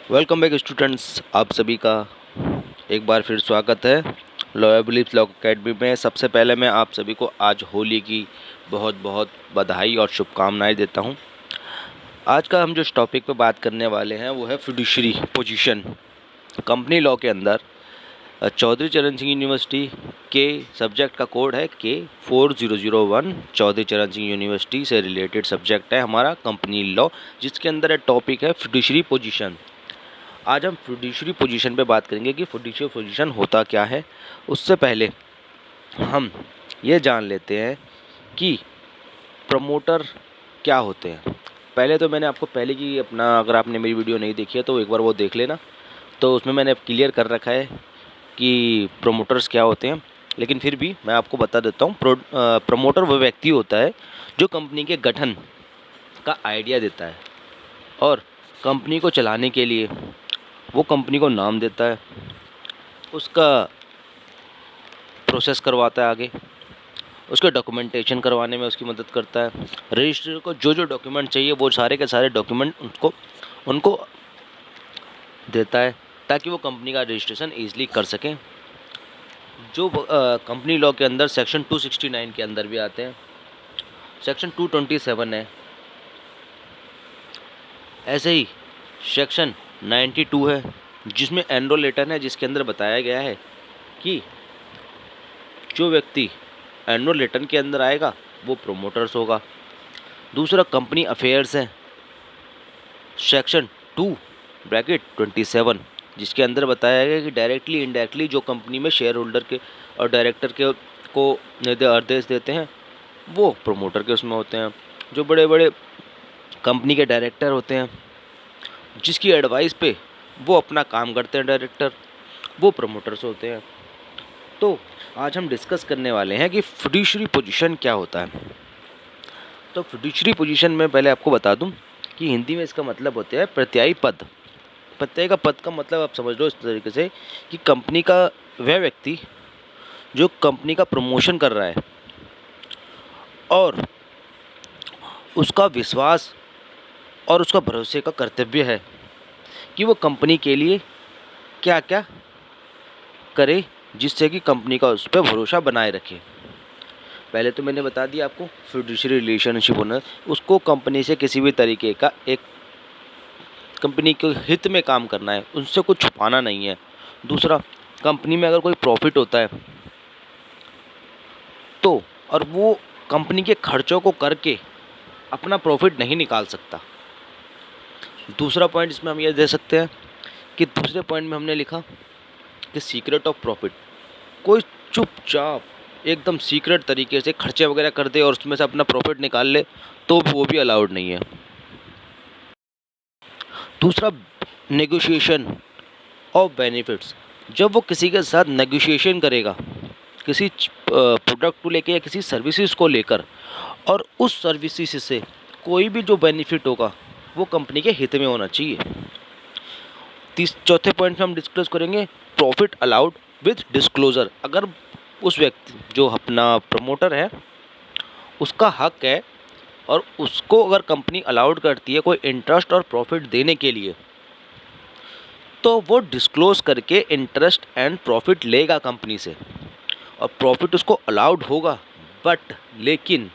Welcome back students, आप सभी का एक बार फिर स्वागत है लॉयर बिलीव्स लॉ अकेडमी में। सबसे पहले मैं आप सभी को आज होली की बहुत बहुत बधाई और शुभकामनाएं देता हूं। आज का हम जो टॉपिक पे बात करने वाले हैं वो है फिड्यूशरी पोजीशन। कंपनी लॉ के अंदर चौधरी चरण सिंह यूनिवर्सिटी के सब्जेक्ट का कोड है K4001। चौधरी चरण सिंह यूनिवर्सिटी से रिलेटेड सब्जेक्ट है हमारा कंपनी लॉ, जिसके अंदर टॉपिक है फिड्यूशरी पोजीशन। आज हम फिड्यूशरी पोजीशन पे बात करेंगे कि फिड्यूशरी पोजीशन होता क्या है। उससे पहले हम ये जान लेते हैं कि प्रमोटर क्या होते हैं। पहले तो मैंने आपको पहले की अगर आपने मेरी वीडियो नहीं देखी है तो एक बार वो देख लेना। तो उसमें मैंने क्लियर कर रखा है कि प्रमोटर्स क्या होते हैं, लेकिन फिर भी मैं आपको बता देता हूँ। प्रमोटर वो व्यक्ति होता है जो कंपनी के गठन का आइडिया देता है और कंपनी को चलाने के लिए वो कंपनी को नाम देता है, उसका प्रोसेस करवाता है, आगे उसके डॉक्यूमेंटेशन करवाने में उसकी मदद करता है। रजिस्ट्रार को जो जो डॉक्यूमेंट चाहिए वो सारे के सारे डॉक्यूमेंट उनको देता है ताकि वो कंपनी का रजिस्ट्रेशन ईजिली कर सकें, जो कंपनी लॉ के अंदर सेक्शन 269 के अंदर भी आते हैं। सेक्शन 227 है, ऐसे ही सेक्शन 92 है जिसमें एनरोल लेटर है, जिसके अंदर बताया गया है कि जो व्यक्ति एनुअल रिटर्न के अंदर आएगा वो प्रोमोटर्स होगा। दूसरा कंपनी अफेयर्स है, सेक्शन 2(27), जिसके अंदर बताया गया कि डायरेक्टली इनडायरेक्टली जो कंपनी में शेयर होल्डर के और डायरेक्टर के को आदेश देते हैं वो प्रोमोटर के उसमें होते हैं। जो बड़े बड़े कंपनी के डायरेक्टर होते हैं जिसकी एडवाइस पे वो अपना काम करते हैं डायरेक्टर, वो प्रोमोटर्स होते हैं। तो आज हम डिस्कस करने वाले हैं कि फिड्यूशरी पोजीशन क्या होता है। तो फिड्यूशरी पोजीशन में पहले आपको बता दूं कि हिंदी में इसका मतलब होता है प्रत्यायी पद। प्रत्यय का पद का मतलब आप समझ लो इस तरीके से कि कंपनी का वह व्यक्ति जो कंपनी का प्रमोशन कर रहा है और उसका विश्वास और उसका भरोसे का कर्तव्य है कि वो कंपनी के लिए क्या क्या करे जिससे कि कंपनी का उस पर भरोसा बनाए रखे। पहले तो मैंने बता दिया आपको फिड्यूशरी रिलेशनशिप होना, उसको कंपनी से किसी भी तरीके का एक कंपनी के हित में काम करना है, उनसे कुछ छुपाना नहीं है। दूसरा, कंपनी में अगर कोई प्रॉफिट होता है तो और वो कंपनी के खर्चों को करके अपना प्रॉफिट नहीं निकाल सकता। दूसरा पॉइंट इसमें हम ये दे सकते हैं कि दूसरे पॉइंट में हमने लिखा कि सीक्रेट ऑफ प्रॉफिट, कोई चुपचाप एकदम सीक्रेट तरीके से खर्चे वगैरह कर दे और उसमें से अपना प्रॉफिट निकाल ले तो वो भी अलाउड नहीं है। दूसरा, नेगोशिएशन ऑफ बेनिफिट्स, जब वो किसी के साथ नेगोशिएशन करेगा किसी प्रोडक्ट को लेकर या किसी सर्विसेज को लेकर और उस सर्विसेज से कोई भी जो बेनिफिट होगा वो कंपनी के हित में होना चाहिए। चौथे पॉइंट में हम डिस्कस करेंगे प्रॉफिट अलाउड विद डिस्क्लोजर। अगर उस व्यक्ति जो अपना प्रमोटर है उसका हक है और उसको अगर कंपनी अलाउड करती है कोई इंटरेस्ट और प्रॉफिट देने के लिए तो वो डिस्क्लोज करके इंटरेस्ट एंड प्रॉफिट लेगा कंपनी से और प्रॉफिट उसको अलाउड होगा, बट लेकिन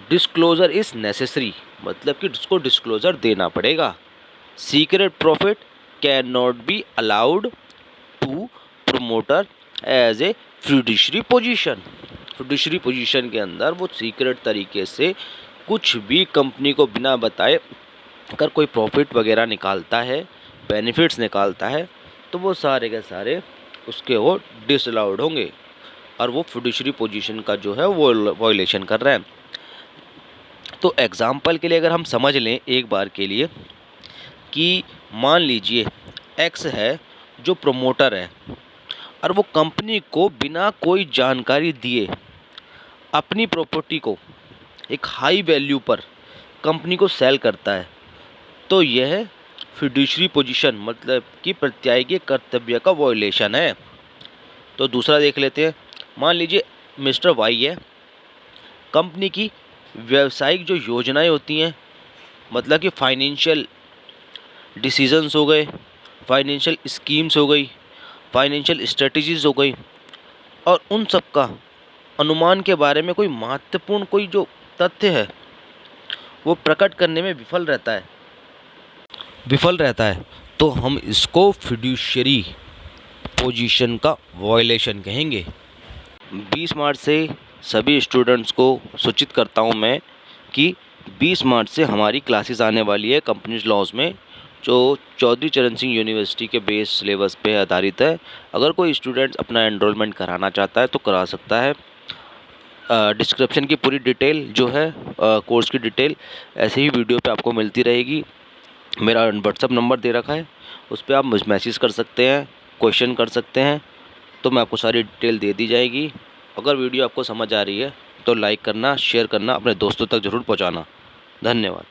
डिस्क्लोजर इज़ नेसेसरी, मतलब कि उसको डिस्क्लोजर देना पड़ेगा। Secret profit can not be allowed to promoter as a fiduciary position. Fiduciary position के अंदर वो सीक्रेट तरीके से कुछ भी कंपनी को बिना बताए अगर कोई प्रॉफिट वगैरह निकालता है, बेनिफिट्स निकालता है, तो वो सारे के सारे उसके वो डिसअलाउड होंगे और वो फिड्यूशरी पोजीशन का जो है वो वायलेशन कर रहा है। तो एग्जाम्पल के लिए अगर हम समझ लें एक बार के लिए कि मान लीजिए एक्स है जो प्रमोटर है और वो कंपनी को बिना कोई जानकारी दिए अपनी प्रॉपर्टी को एक हाई वैल्यू पर कंपनी को सेल करता है, तो यह फिड्यूशरी पोजीशन मतलब कि प्रत्यायी के कर्तव्य का वायलेशन है। तो दूसरा देख लेते हैं। मान लीजिए मिस्टर वाई है, कंपनी की व्यावसायिक जो योजनाएं होती हैं मतलब कि फाइनेंशियल डिसीजंस हो गए, फाइनेंशियल स्कीम्स हो गई, फाइनेंशियल स्ट्रेटजीज़ हो गई, और उन सब का अनुमान के बारे में कोई महत्वपूर्ण कोई जो तथ्य है वो प्रकट करने में विफल रहता है तो हम इसको फिड्यूशियरी पोजीशन का वायलेशन कहेंगे। 20 मार्च से सभी स्टूडेंट्स को सूचित करता हूं मैं कि 20 मार्च से हमारी क्लासेस आने वाली है कंपनीज लॉज में, जो चौधरी चरण सिंह यूनिवर्सिटी के बेस सिलेबस पे आधारित है। अगर कोई स्टूडेंट अपना एनरोलमेंट कराना चाहता है तो करा सकता है। डिस्क्रिप्शन की पूरी डिटेल जो है कोर्स की डिटेल ऐसे ही वीडियो पे आपको मिलती रहेगी। मेरा व्हाट्सअप नंबर दे रखा है, उस पर आप मैसेज कर सकते हैं, क्वेश्चन कर सकते हैं, तो मैं आपको सारी डिटेल दे दी जाएगी। अगर वीडियो आपको समझ आ रही है तो लाइक करना, शेयर करना, अपने दोस्तों तक ज़रूर पहुंचाना। धन्यवाद।